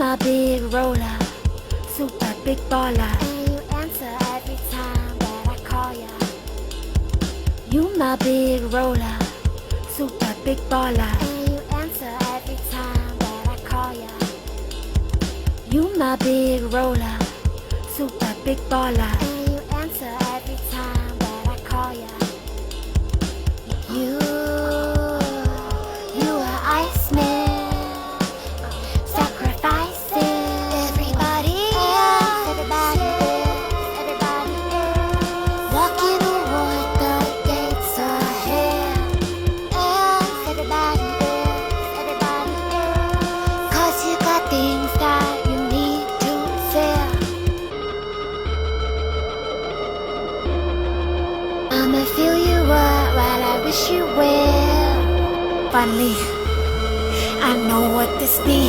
my big roller, super big baller, and you answer every time that I call ya. You my big roller, super big baller, and you answer every time that I call ya. You my big roller, super big baller, and you answer every time that I call ya. You are Iceman, sacrificing everybody else, everybody else, walking toward the gates of hell, everybody else, 'cause you got things that you need to sell. I'ma fill you up while I wish you well. Finally, I know what this be.